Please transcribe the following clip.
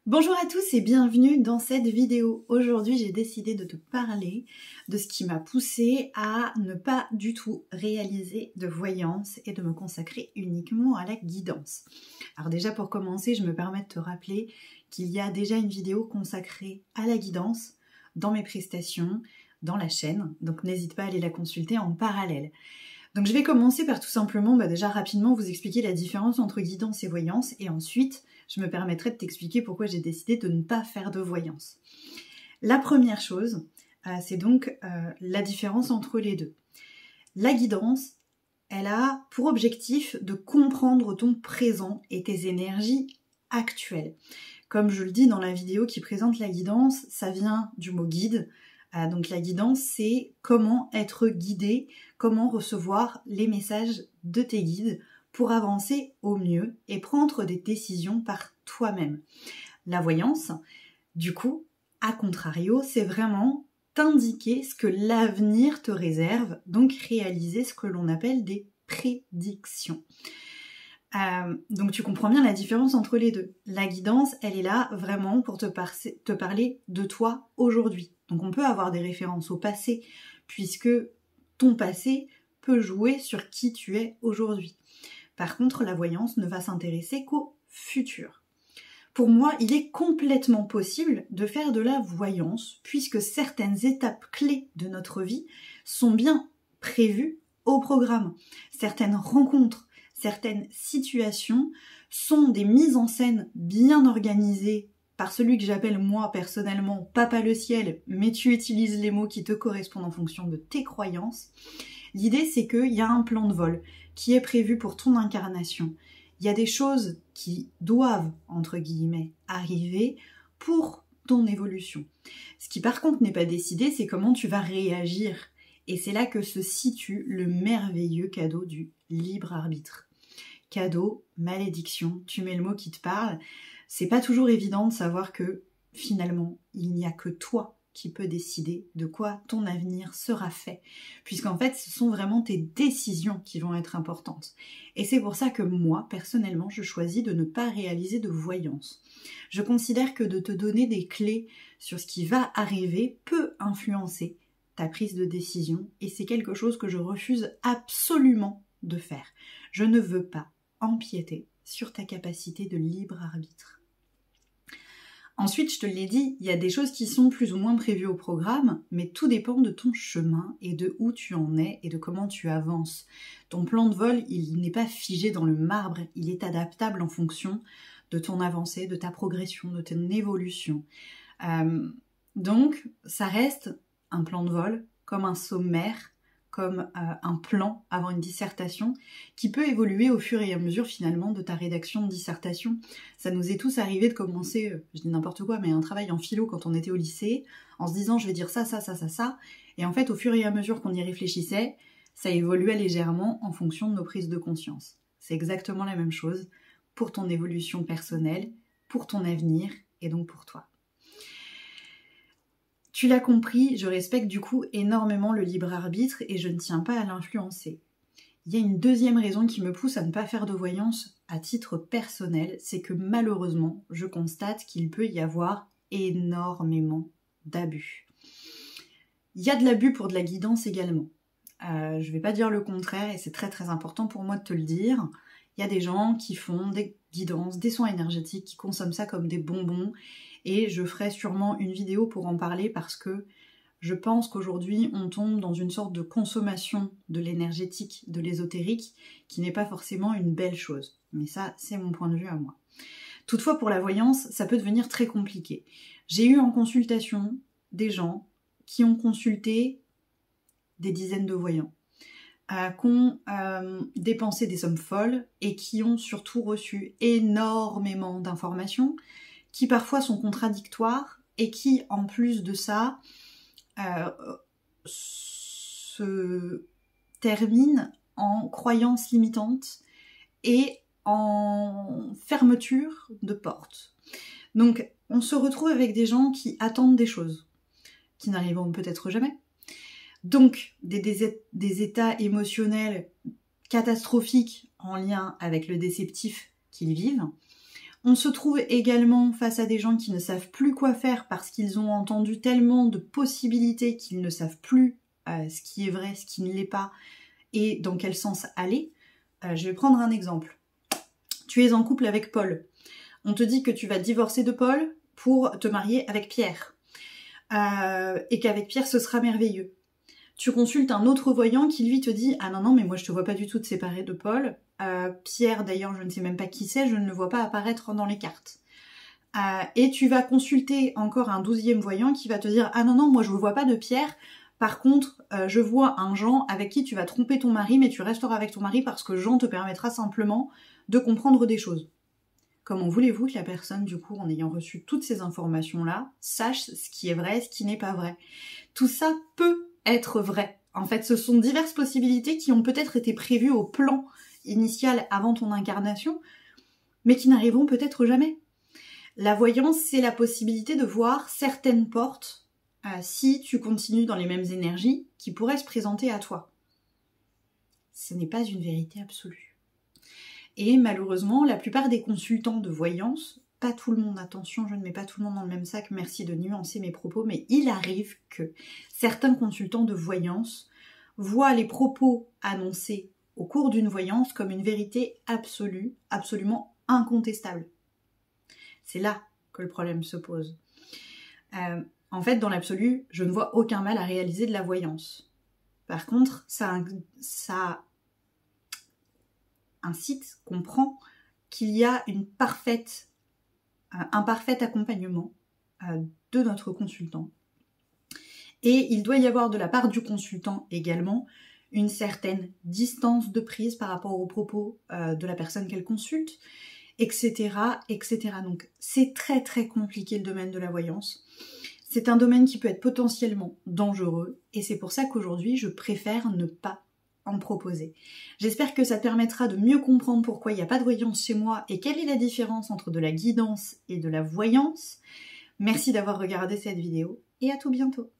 Bonjour à tous et bienvenue dans cette vidéo. Aujourd'hui, j'ai décidé de te parler de ce qui m'a poussée à ne pas du tout réaliser de voyance et de me consacrer uniquement à la guidance. Alors déjà pour commencer, je me permets de te rappeler qu'il y a déjà une vidéo consacrée à la guidance dans mes prestations, dans la chaîne, donc n'hésite pas à aller la consulter en parallèle. Donc je vais commencer par tout simplement déjà rapidement vous expliquer la différence entre guidance et voyance et ensuite je me permettrai de t'expliquer pourquoi j'ai décidé de ne pas faire de voyance. La première chose, c'est donc la différence entre les deux. La guidance, elle a pour objectif de comprendre ton présent et tes énergies actuelles. Comme je le dis dans la vidéo qui présente la guidance, ça vient du mot guide. Donc la guidance, c'est comment être guidé, comment recevoir les messages de tes guides pour avancer au mieux et prendre des décisions par toi-même. La voyance, du coup, à contrario, c'est vraiment t'indiquer ce que l'avenir te réserve, donc réaliser ce que l'on appelle des prédictions. Donc tu comprends bien la différence entre les deux. La guidance, elle est là vraiment pour te parler de toi aujourd'hui. Donc on peut avoir des références au passé, puisque ton passé peut jouer sur qui tu es aujourd'hui. Par contre, la voyance ne va s'intéresser qu'au futur. Pour moi, il est complètement possible de faire de la voyance, puisque certaines étapes clés de notre vie sont bien prévues au programme. Certaines rencontres, certaines situations sont des mises en scène bien organisées par celui que j'appelle moi personnellement Papa le ciel, mais tu utilises les mots qui te correspondent en fonction de tes croyances. L'idée c'est qu'il y a un plan de vol qui est prévu pour ton incarnation. Il y a des choses qui doivent, entre guillemets, arriver pour ton évolution. Ce qui par contre n'est pas décidé, c'est comment tu vas réagir. Et c'est là que se situe le merveilleux cadeau du libre arbitre. Cadeau, malédiction, tu mets le mot qui te parle. C'est pas toujours évident de savoir que finalement, il n'y a que toi qui peux décider de quoi ton avenir sera fait. Puisqu'en fait, ce sont vraiment tes décisions qui vont être importantes. Et c'est pour ça que moi, personnellement, je choisis de ne pas réaliser de voyance. Je considère que de te donner des clés sur ce qui va arriver peut influencer ta prise de décision et c'est quelque chose que je refuse absolument de faire. Je ne veux pas empiéter sur ta capacité de libre arbitre. Ensuite, je te l'ai dit, il y a des choses qui sont plus ou moins prévues au programme, mais tout dépend de ton chemin et de où tu en es et de comment tu avances. Ton plan de vol, il n'est pas figé dans le marbre, il est adaptable en fonction de ton avancée, de ta progression, de ton évolution. Donc, ça reste un plan de vol comme un sommaire, comme un plan avant une dissertation qui peut évoluer au fur et à mesure finalement de ta rédaction de dissertation. Ça nous est tous arrivé de commencer, je dis n'importe quoi, mais un travail en philo quand on était au lycée, en se disant je vais dire ça, et en fait au fur et à mesure qu'on y réfléchissait, ça évoluait légèrement en fonction de nos prises de conscience. C'est exactement la même chose pour ton évolution personnelle, pour ton avenir et donc pour toi. Tu l'as compris, je respecte du coup énormément le libre arbitre et je ne tiens pas à l'influencer. Il y a une deuxième raison qui me pousse à ne pas faire de voyance à titre personnel, c'est que malheureusement, je constate qu'il peut y avoir énormément d'abus. Il y a de l'abus pour de la guidance également. Je ne vais pas dire le contraire et c'est très très important pour moi de te le dire. Il y a des gens qui font des guidances, des soins énergétiques, qui consomment ça comme des bonbons. Et je ferai sûrement une vidéo pour en parler parce que je pense qu'aujourd'hui on tombe dans une sorte de consommation de l'énergétique, de l'ésotérique, qui n'est pas forcément une belle chose. Mais ça, c'est mon point de vue à moi. Toutefois, pour la voyance, ça peut devenir très compliqué. J'ai eu en consultation des gens qui ont consulté des dizaines de voyants, qui ont dépensé des sommes folles et qui ont surtout reçu énormément d'informations qui parfois sont contradictoires et qui, en plus de ça, se terminent en croyances limitantes et en fermeture de portes. Donc, on se retrouve avec des gens qui attendent des choses, qui n'arriveront peut-être jamais. Donc, des états émotionnels catastrophiques en lien avec le déceptif qu'ils vivent, On se trouve également face à des gens qui ne savent plus quoi faire parce qu'ils ont entendu tellement de possibilités qu'ils ne savent plus ce qui est vrai, ce qui ne l'est pas et dans quel sens aller. Je vais prendre un exemple. Tu es en couple avec Paul. On te dit que tu vas divorcer de Paul pour te marier avec Pierre. Et qu'avec Pierre, ce sera merveilleux. Tu consultes un autre voyant qui lui te dit « Ah non, mais moi je te vois pas du tout te séparer de Paul. Pierre, d'ailleurs, je ne sais même pas qui c'est, je ne le vois pas apparaître dans les cartes. » Et tu vas consulter encore un 12e voyant qui va te dire « Ah non, moi je ne vois pas de Pierre. Par contre, je vois un Jean avec qui tu vas tromper ton mari, mais tu resteras avec ton mari parce que Jean te permettra simplement de comprendre des choses. » Comment voulez-vous que la personne, du coup, en ayant reçu toutes ces informations-là, sache ce qui est vrai, ce qui n'est pas vrai? Tout ça peut être vrai. En fait, ce sont diverses possibilités qui ont peut-être été prévues au plan initial avant ton incarnation, mais qui n'arriveront peut-être jamais. La voyance, c'est la possibilité de voir certaines portes, si tu continues dans les mêmes énergies, qui pourraient se présenter à toi. Ce n'est pas une vérité absolue. Et malheureusement, la plupart des consultants de voyance, pas tout le monde, attention, je ne mets pas tout le monde dans le même sac, merci de nuancer mes propos, mais il arrive que certains consultants de voyance voient les propos annoncés au cours d'une voyance comme une vérité absolue, absolument incontestable. C'est là que le problème se pose. En fait, dans l'absolu, je ne vois aucun mal à réaliser de la voyance. Par contre, ça incite, comprend qu'il y a un parfait accompagnement de notre consultant. Et il doit y avoir de la part du consultant également une certaine distance de prise par rapport aux propos de la personne qu'elle consulte, etc., etc. Donc c'est très très compliqué le domaine de la voyance. C'est un domaine qui peut être potentiellement dangereux et c'est pour ça qu'aujourd'hui je préfère ne pas en proposer. J'espère que ça te permettra de mieux comprendre pourquoi il n'y a pas de voyance chez moi et quelle est la différence entre de la guidance et de la voyance. Merci d'avoir regardé cette vidéo et à tout bientôt.